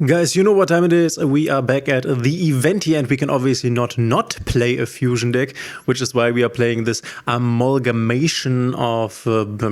Guys, you know what time it is. We are back at the event here, and we can obviously not play a fusion deck, which is why we are playing this amalgamation of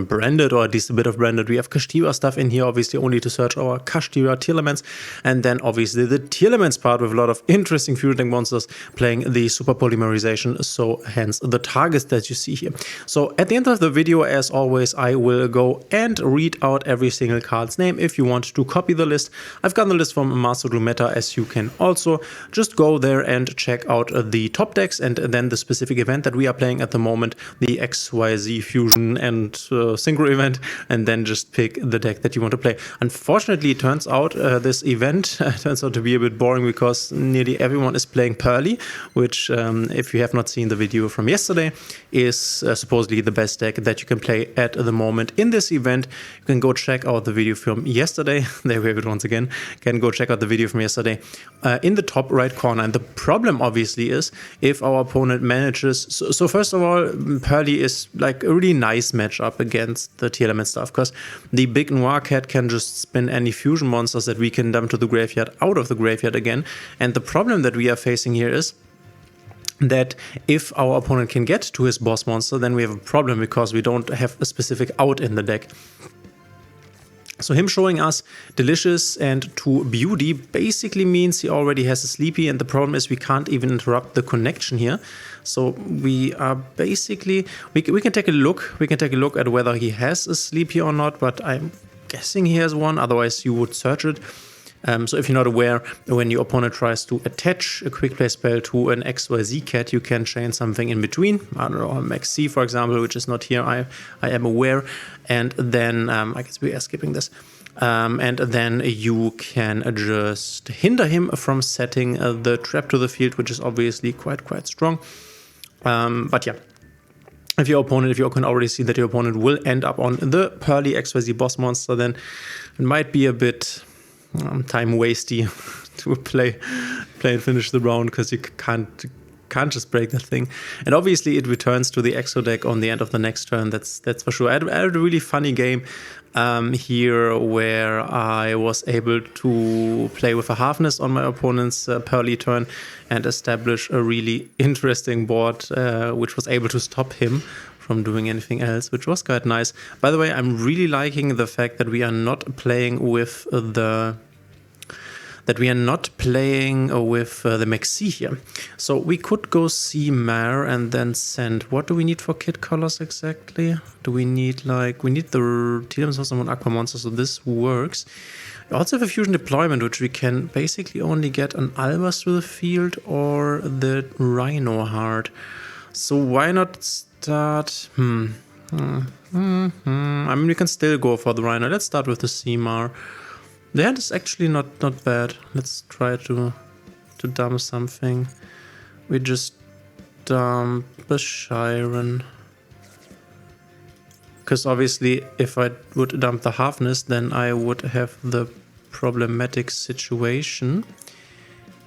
branded, or at least a bit of branded. We have Kashtira stuff in here, obviously only to search our Kashtira Tearlaments, and then obviously the Tearlaments part with a lot of interesting fusion deck monsters playing the super polymerization, so hence the targets that you see here. So at the end of the video, as always, I will go and read out every single card's name. If you want to copy the list, I've got the list from Master Duel Meta, as you can also just go there and check out the top decks and then the specific event that we are playing at the moment, the XYZ Fusion and Synchro event, and then just pick the deck that you want to play. Unfortunately, it turns out this event turns out to be a bit boring because nearly everyone is playing Pearly, which, if you have not seen the video from yesterday, is supposedly the best deck that you can play at the moment in this event. You can go check out the video from yesterday. There we have it once again. Can go check out the video from yesterday in the top right corner. And the problem obviously is if our opponent manages. So first of all, Pearly is like a really nice matchup against the Tearlament stuff, because the big Noir Cat can just spin any fusion monsters that we can dump to the graveyard out of the graveyard again. And the problem that we are facing here is that if our opponent can get to his boss monster, then we have a problem because we don't have a specific out in the deck. So him showing us Delicious and 2 Beauty basically means he already has a Sleepy, and the problem is we can't even interrupt the connection here. So we are basically, we can take a look. We can take a look at whether he has a Sleepy or not, but I'm guessing he has one, otherwise you would search it. So if you're not aware, when your opponent tries to attach a quick play spell to an XYZ cat, you can chain something in between. I don't know, Max C, for example, which is not here, I am aware. And then, I guess we are skipping this. And then you can just hinder him from setting the trap to the field, which is obviously quite strong. But yeah. If you can already see that your opponent will end up on the Pearly XYZ boss monster, then it might be a bit time wasty to play and finish the round, because you can't just break that thing. And obviously it returns to the Exo deck on the end of the next turn. That's for sure. I had a really funny game here where I was able to play with a halfness on my opponent's Pearly turn and establish a really interesting board which was able to stop him from doing anything else, which was quite nice. By the way, I'm really liking the fact that we are not playing with the Maxi here. So we could go see Mare and then send. What do we need for kit colors exactly? Do we need we need the Tearlament Source and Aqua Monster, so this works. We also have a Fusion Deployment, which we can basically only get an Albas to the field or the Rhino Heart. So why not start? I mean, we can still go for the Rhino. Let's start with the Seamar. The hand is actually not bad. Let's try to dump something. We just dump a Chiron. Because obviously if I would dump the Halfness, then I would have the problematic situation.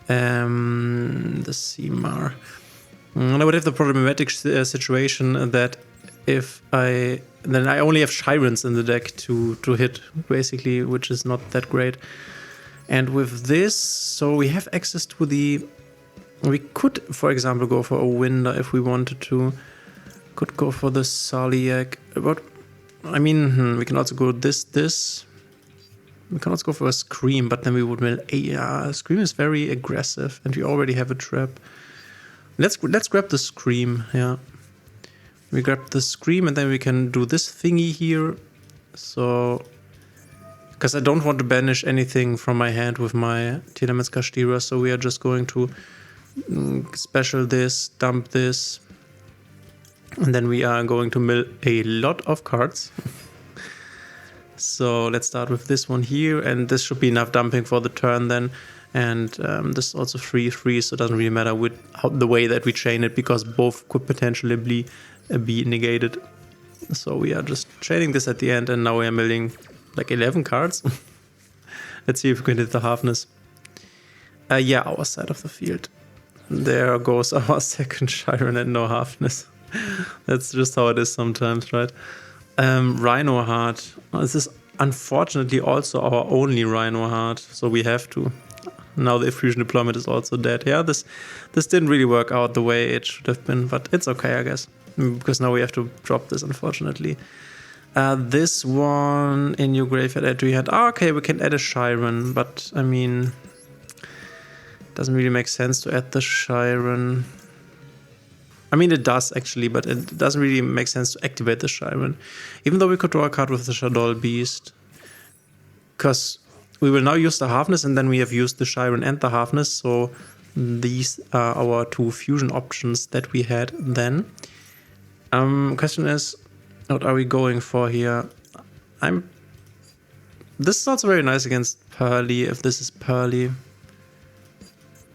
The Seamar. I would have the problematic situation that if then I only have Chirons in the deck to hit, basically, which is not that great. And with this, so we have access to we could, for example, go for a Winder if we wanted to. Could go for the Soliac. But, I mean, we can also go this. We can also go for a Scream, but then we would mill. Yeah, Scream is very aggressive, and we already have a trap. Let's grab the Scream, yeah. We grab the Scream and then we can do this thingy here. So, because I don't want to banish anything from my hand with my Tearlament's Kashtira, so we are just going to special this, dump this, and then we are going to mill a lot of cards. So let's start with this one here, and this should be enough dumping for the turn then. And this is also 3/3, so it doesn't really matter with the way that we chain it, because both could potentially be negated. So we are just chaining this at the end, and now we are milling like 11 cards. Let's see if we can hit the Halfness. Yeah, our side of the field. There goes our second Chiron and no Halfness. That's just how it is sometimes, right? Rhino Heart. This is unfortunately also our only Rhino heart, so we have to. Now the Fusion Deployment is also dead. Yeah, this didn't really work out the way it should have been, but it's okay, I guess. Because now we have to drop this, unfortunately. This one in your graveyard add to your hand. Oh, okay, we can add a Chiron, but I mean, doesn't really make sense to add the Chiron. I mean, it does actually, but it doesn't really make sense to activate the Chiron. Even though we could draw a card with the Shadow Beast. Because we will now use the Halfness, and then we have used the Chiron and the Halfness, so these are our two fusion options that we had then. Question is, what are we going for here? This is also very nice against Pearly, if this is Pearly.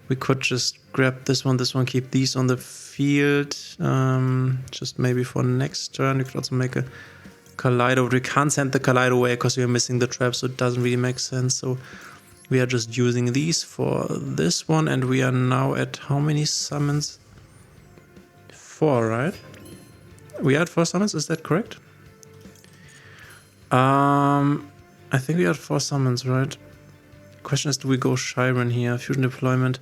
We could just grab this one, keep these on the field. Just maybe for next turn. We could also make a Kaleido, but we can't send the Kaleido away because we are missing the trap, so it doesn't really make sense. So we are just using these for this one, and we are now at how many summons? 4, right? We are at 4 summons, is that correct? I think we are at 4 summons, right? Question is, do we go Chiron here? Fusion Deployment.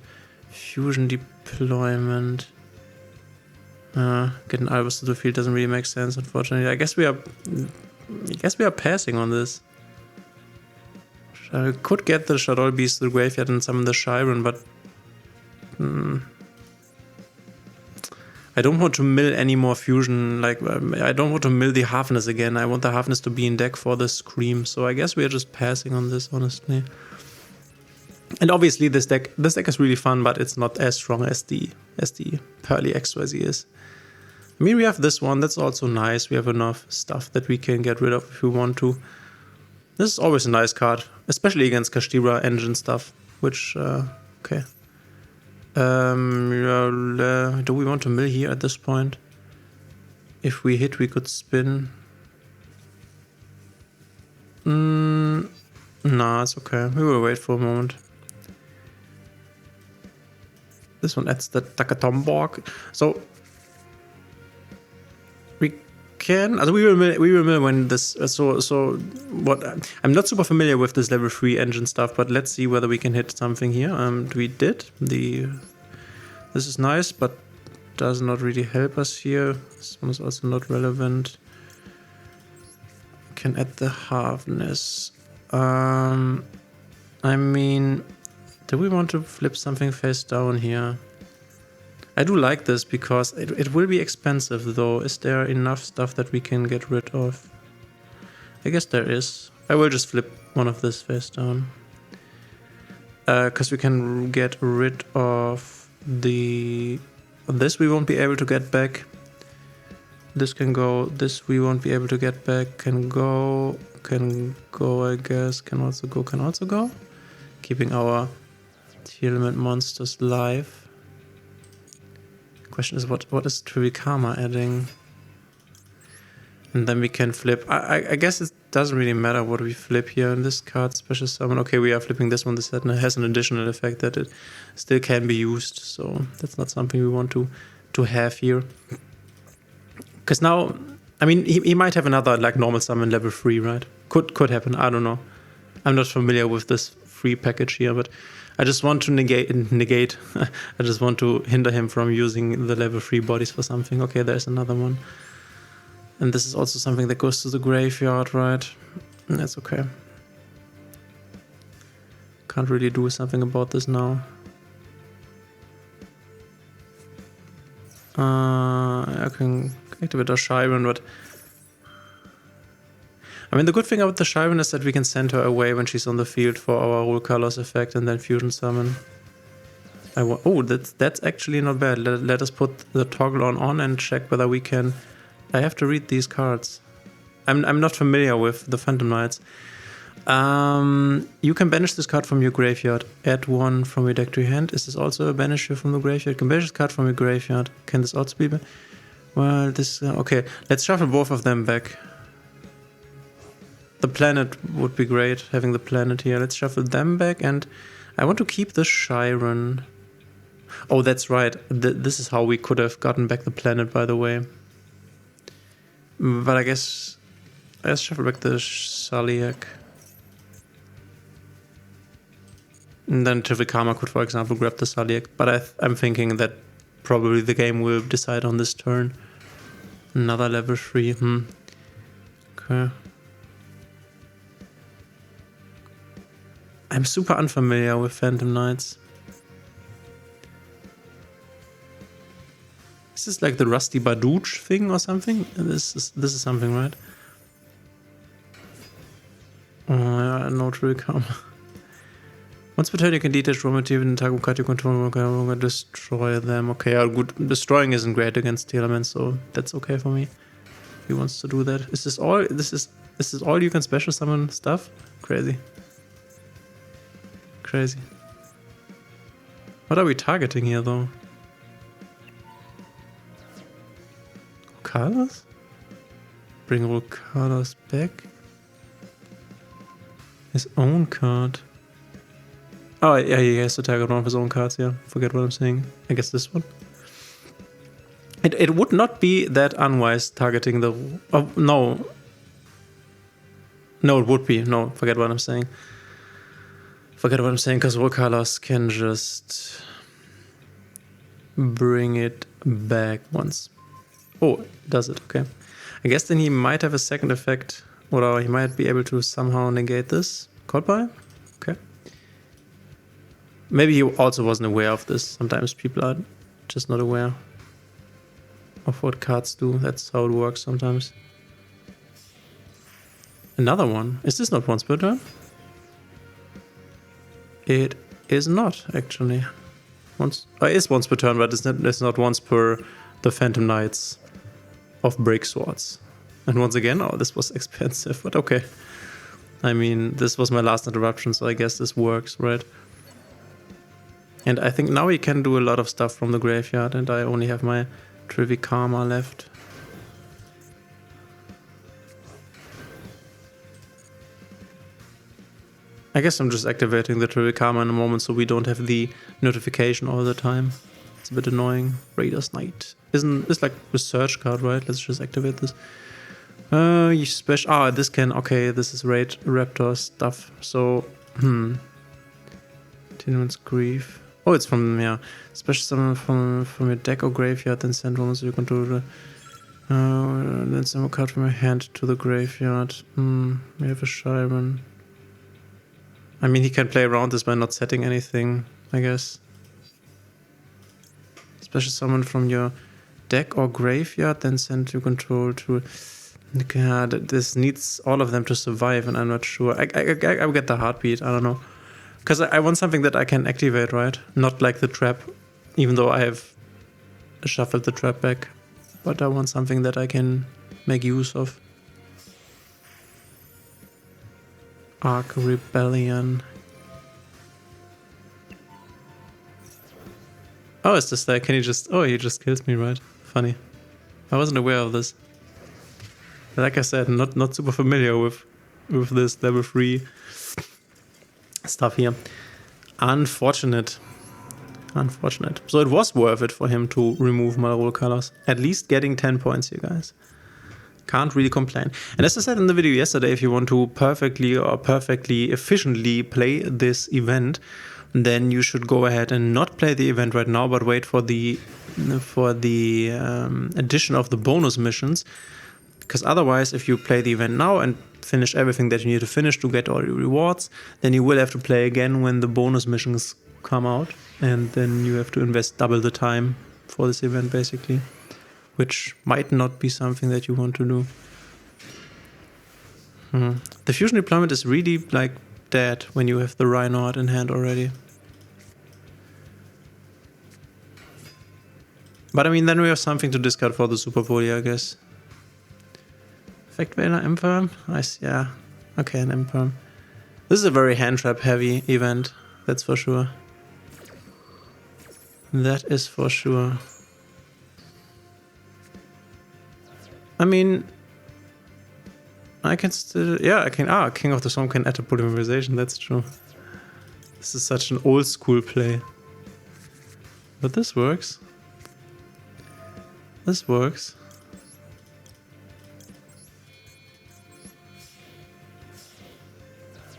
Getting Albus to the field doesn't really make sense, unfortunately. I guess we are passing on this. I could get the Shadow Beast to the graveyard and summon the Chiron, but I don't want to mill any more fusion. Like, I don't want to mill the Halfness again. I want the Halfness to be in deck for the Scream. So I guess we are just passing on this, honestly. And obviously this deck is really fun, but it's not as strong as the Pearly XYZ is. I mean, we have this one, that's also nice. We have enough stuff that we can get rid of if we want to. This is always a nice card, especially against Kashtira engine stuff, which, okay. Do we want to mill here at this point? If we hit, we could spin. Nah, it's okay. We will wait for a moment. This one adds the Takatomborg. So we can. We will mill when this. So what? I'm not super familiar with this level 3 engine stuff, but let's see whether we can hit something here. We did. This is nice, but does not really help us here. This one is also not relevant. Can add the Halfness. I mean, do we want to flip something face down here? I do like this because it will be expensive though. Is there enough stuff that we can get rid of? I guess there is. I will just flip one of this face down. Because we can get rid of this we won't be able to get back. This can go, this we won't be able to get back. Can go, I guess. Can also go. Keeping our Tearlament monsters live. Question is, what is Trivial Karma adding? And then we can flip. I guess it doesn't really matter what we flip here in this card. Special summon. Okay, we are flipping this one. This has an additional effect that it still can be used. So that's not something we want to have here. Because now, I mean, he might have another like normal summon level 3, right? Could happen. I don't know. I'm not familiar with this free package here, but I just want to negate. I just want to hinder him from using the level 3 bodies for something. Okay, there's another one. And this is also something that goes to the graveyard, right? That's okay. Can't really do something about this now. I can activate our Chiron, but I mean, the good thing about the Chiron is that we can send her away when she's on the field for our Rule Colors effect and then Fusion Summon. Oh, that's actually not bad. Let us put the toggle on and check whether we can. I have to read these cards. I'm not familiar with the Phantom Knights. You can banish this card from your graveyard. Add one from your deck to your hand. Is this also a banish from the graveyard? You can banish this card from your graveyard. Can this also be? Well, this okay. Let's shuffle both of them back. The planet would be great, having the planet here. Let's shuffle them back, and I want to keep the Chiron. Oh, that's right. This is how we could have gotten back the planet, by the way. But I guess Let's shuffle back the Shaliak. And then Trivikama could, for example, grab the Shaliak. But I'm thinking that probably the game will decide on this turn. Another level 3. Okay. I'm super unfamiliar with Phantom Knights. Is this like the Rusty Badooch thing or something? This is something, right? No Trivikama. Once per turn, you can detach raw material and attack card you control. Okay, destroy them. Okay, good. Destroying isn't great against Tearlament, so that's okay for me. If he wants to do that. Is this all? This is all you can special summon stuff? Crazy. Crazy. What are we targeting here, though? Colors? Bring all colors back. His own card. Oh, yeah, he has to target one of his own cards, yeah. Forget what I'm saying. I guess this one. It would not be that unwise targeting the... Oh, no. No, it would be. No, forget what I'm saying. Forget what I'm saying, because Volcalos can just... bring it back once. Oh, does it? Okay. I guess then he might have a second effect, or he might be able to somehow negate this. Caught by? Okay. Maybe he also wasn't aware of this. Sometimes people are just not aware of what cards do. That's how it works sometimes. Another one. Is this not once per turn? It is not, actually. It is once per turn, but it's not once per the Phantom Knights of Break Swords. And once again, oh, this was expensive, but okay. I mean, this was my last interruption, so I guess this works, right? And I think now we can do a lot of stuff from the graveyard, and I only have my Trivikama left. I guess I'm just activating the Trivikama in a moment so we don't have the notification all the time. It's a bit annoying. Raider's Knight. It's like a search card, right? Let's just activate this. You special. Ah, this can. Okay, this is Raid Raptor stuff. So, Tearlament's Grief. Oh, it's from, yeah. Special summon from your deck or graveyard, then send one so you control the. Then send a card from your hand to the graveyard. We have a Shiren. I mean, he can play around this by not setting anything, I guess. Special summon from your deck or graveyard, then send to control to... God, this needs all of them to survive, and I'm not sure. I get the heartbeat, I don't know. Because I want something that I can activate, right? Not like the trap, even though I have shuffled the trap back. But I want something that I can make use of. Arc Rebellion. Oh, is this like, can he just... Oh, he just kills me, right? Funny. I wasn't aware of this. Like I said, not super familiar with this level 3 stuff here. Unfortunate. Unfortunate. So it was worth it for him to remove Malrol colors. At least getting 10 points here, guys. Can't really complain. And as I said in the video yesterday, if you want to perfectly efficiently play this event, then you should go ahead and not play the event right now, but wait for the addition of the bonus missions. Because otherwise, if you play the event now and finish everything that you need to finish to get all your rewards, then you will have to play again when the bonus missions come out. And then you have to invest double the time for this event, basically. Which might not be something that you want to do. The fusion deployment is really like dead when you have the Reinhardt in hand already. But I mean, then we have something to discard for the Super Poly, I guess. Effect Veiler Emperor? Nice, yeah. Okay, an Emperor. This is a very hand trap heavy event, that's for sure. That is for sure. I mean, I can still, yeah, I can, King of the Storm can add a polymerization, that's true. This is such an old school play. But this works. This works.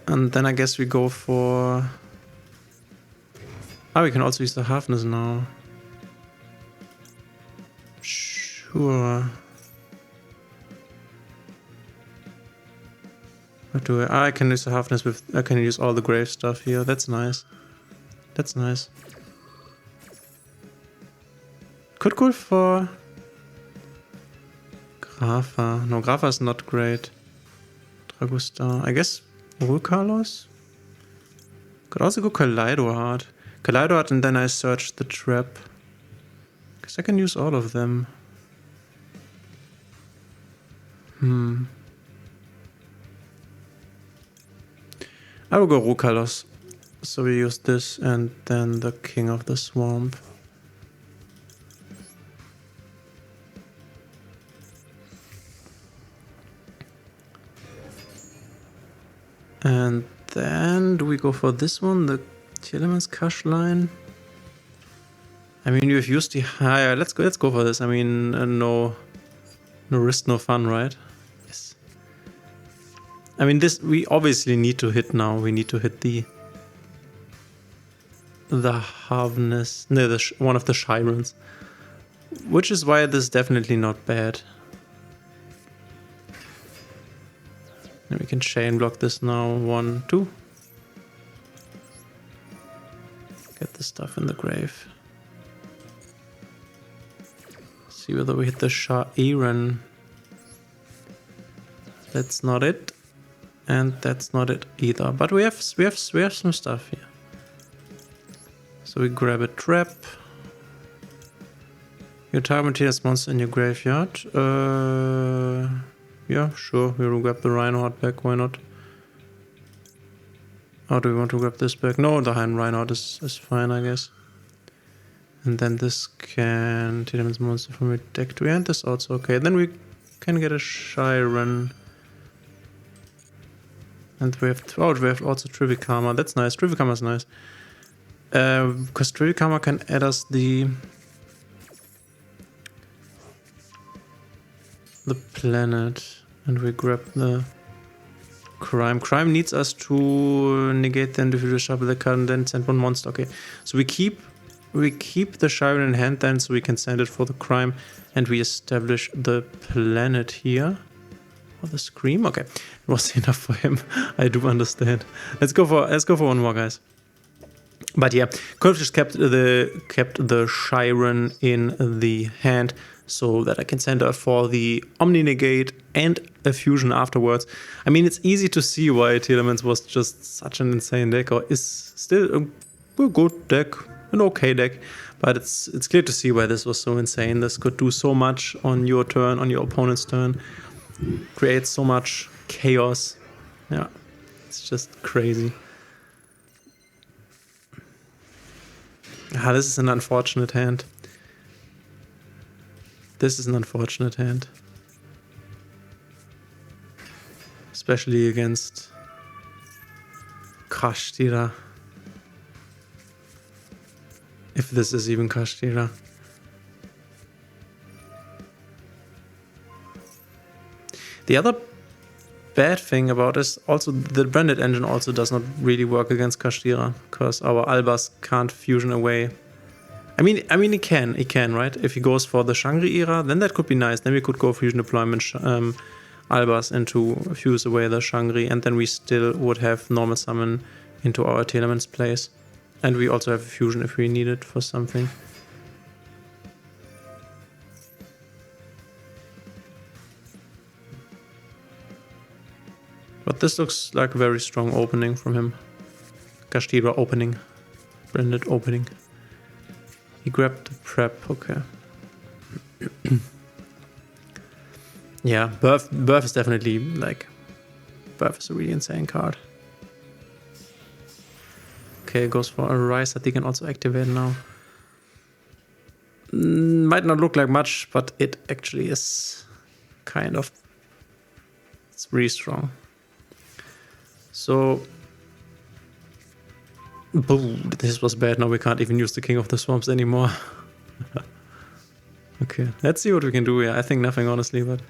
And then I guess we go for... Ah, we can also use the Halfness now. Sure. What do I... Ah, I can use the Halfness with... I can use all the grave stuff here. That's nice. That's nice. Could go for... Grafa. No, Grafa is not great. Dragostar. I guess Vulkalos? Could also go Kaleido Heart. Kaleido Heart, and then I search the trap. Because I can use all of them. I will go Rukalos. So we use this and then the King of the Swamp. And then do we go for this one, the Tearlament's Cush line? I mean, you've used the higher. Let's go for this. I mean, no risk, no fun, right? Yes. I mean, this we obviously need to hit now. We need to hit the Harvness, no, one of the Shirons, which is why this is definitely not bad. And we can chain block this now. 1, 2. Get the stuff in the grave. See whether we hit the Sha'iran. That's not it, and that's not it either. But we have some stuff here. So we grab a trap. You target materials monster in your graveyard. Yeah, sure. We'll grab the Reinhardt back. Why not? Or do we want to grab this back? No, the Reinhardt is fine, I guess. And then this can Tearlament's monster from your deck to end. This also okay. Then we can get a Shiren. And we have also Trivikama. That's nice. Trivikama is nice. Because Trivikama can add us the planet. And we grab the Crime. Crime needs us to negate the individual sharp with the card and then send one monster. Okay. So we keep the Shiren in hand then, so we can send it for the Crime, and we establish the planet here. Or the Scream? Okay. It was enough for him. I do understand. Let's go for one more, guys. But yeah, could have just kept the Shiren in the hand so that I can send her for the Omni Negate and a fusion afterwards. I mean, it's easy to see why Tearlament was just such an insane deck, or is still a good deck, an okay deck, but it's clear to see why this was so insane. This could do so much on your turn, on your opponent's turn, create so much chaos. Yeah, it's just crazy. Ah, this is an unfortunate hand. This is an unfortunate hand. Especially against Kashtira. If this is even Kashtira. The other bad thing about this, also the branded engine also does not really work against Kashtira, because our Albas can't fusion away. I mean it can, right? If he goes for the Shangri era, then that could be nice. Then we could go fusion deployment Albas into fuse away the Shangri, and then we still would have normal summon into our Tearlament's place. And we also have a fusion if we need it for something. But this looks like a very strong opening from him. Kashtira opening. Branded opening. He grabbed the prep, okay. Yeah, Birth is definitely, like, Birth is a really insane card. Okay, goes for a Rise that he can also activate now. Might not look like much, but it actually is kind of... It's really strong. So... Boom, this was bad. Now we can't even use the King of the Swamps anymore. Okay, let's see what we can do here. I think nothing, honestly, but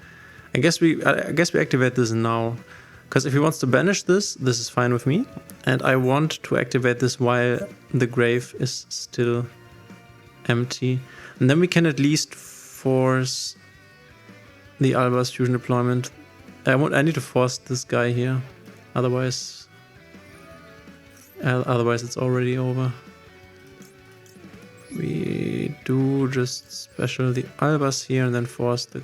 I guess we activate this now. Because if he wants to banish this, this is fine with me. And I want to activate this while the grave is still empty. And then we can at least force the Alba's fusion deployment. I need to force this guy here. Otherwise it's already over. We do just special the Albas here and then force the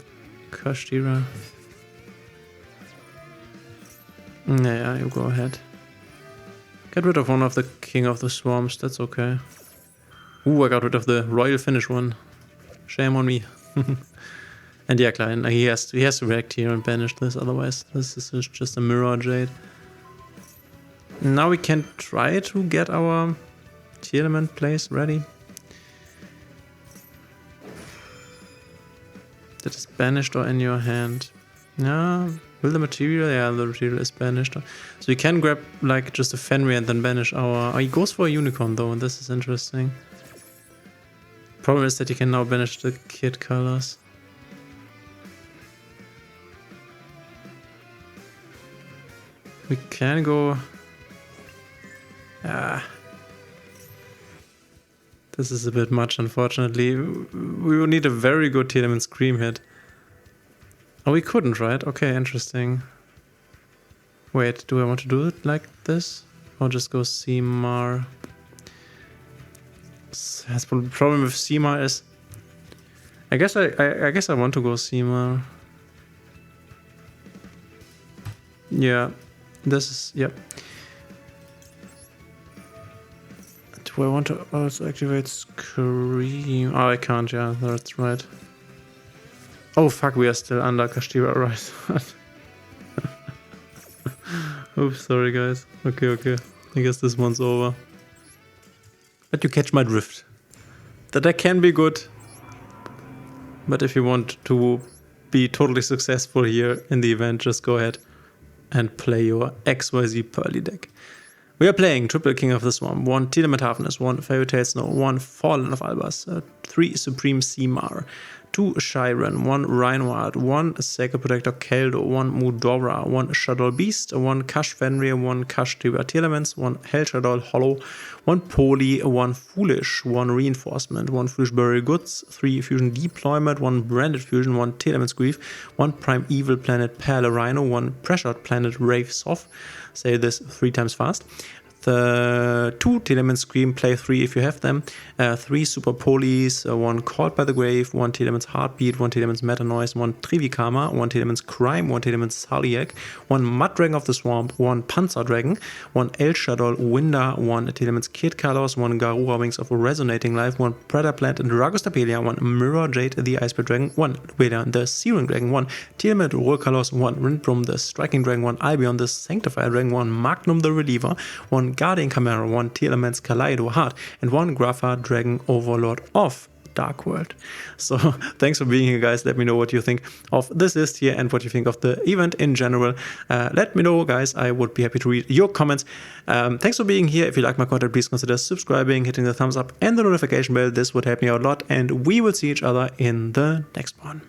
Kashtira. Yeah, you go ahead. Get rid of one of the King of the Swarms, that's okay. Ooh, I got rid of the Royal Finish one. Shame on me. And yeah, Klein, he has to react here and banish this, otherwise this is just a Mirror Jade. Now we can try to get our Tearlament place ready. That is banished or in your hand. Yeah, will the material? Yeah, the material is banished. So you can grab like just a Fenrir and then banish our... Oh, he goes for a Unicorn though, and this is interesting. Problem is that you can now banish the kit colors. We can go... This is a bit much, unfortunately. We will need a very good Tearlament Scream hit. Oh, we couldn't, right? Okay, interesting. Wait, do I want to do it like this? Or just go Simar? The problem with Simar is... I guess I want to go Simar. Yeah, this is... Yep. Do I want to also activate Scream? Oh, I can't, yeah, that's right. Oh fuck, we are still under Kashtira, right? Oops, sorry guys. Okay. I guess this one's over. But you catch my drift. That I can be good. But if you want to be totally successful here in the event, just go ahead and play your XYZ Pearly deck. We are playing triple King of the Swarm, 1 Tearlament Harvest, 1 Fairy Tail Snow, 1 Fallen of Albas, 3 Supreme Simar, 2 Shiren, 1 Reinhardt, 1 Sacred Protector Keldo, 1 Mudora, 1 Shadow Beast, 1 Kash Fenrir, 1 Kash Tearlaments, 1 Hell Shadow Hollow, 1 Poly, 1 Foolish, 1 Reinforcement, 1 Foolish Burial Goods, 3 Fusion Deployment, 1 Branded Fusion, 1 Tearlament's Grief, 1 Prime Evil Planet Perle Rhino, 1 Pressured Planet Rave Soft. Say this 3 times fast. The 2 Tearlament Scream, play 3 if you have them, 3 Super Polies, 1 Called by the Grave, 1 Tearlament's Heartbeat, 1 Tearlament's Meta Noise, 1 Trivikama, 1 Tearlament's Crime, 1 Tearlament's Saliak, 1 Mud Dragon of the Swamp, 1 Panzer Dragon, 1 El Shadow Winder, 1 Tearlament's Kid Colors, 1 Garura Wings of Resonating Life, 1 Predator Plant and Dragostapelia, 1 Mirror Jade the Iceberg Dragon, 1 Lueda the Searing Dragon, 1 Tearlament Roll Colors, 1 Rindbrum the Striking Dragon, 1 Albion the Sanctifier Dragon, 1 Magnum the Reliever, 1 Guardian Chimera, 1 Tearlament's Kaleido Heart, and 1 Grapha Dragon Overlord of Dark World. So thanks for being here, guys. Let me know what you think of this list here and what you think of the event in general. Let me know, guys. I would be happy to read your comments. Thanks for being here. If you like my content, please consider subscribing, hitting the thumbs up and the notification bell. This would help me out a lot, and we will see each other in the next one.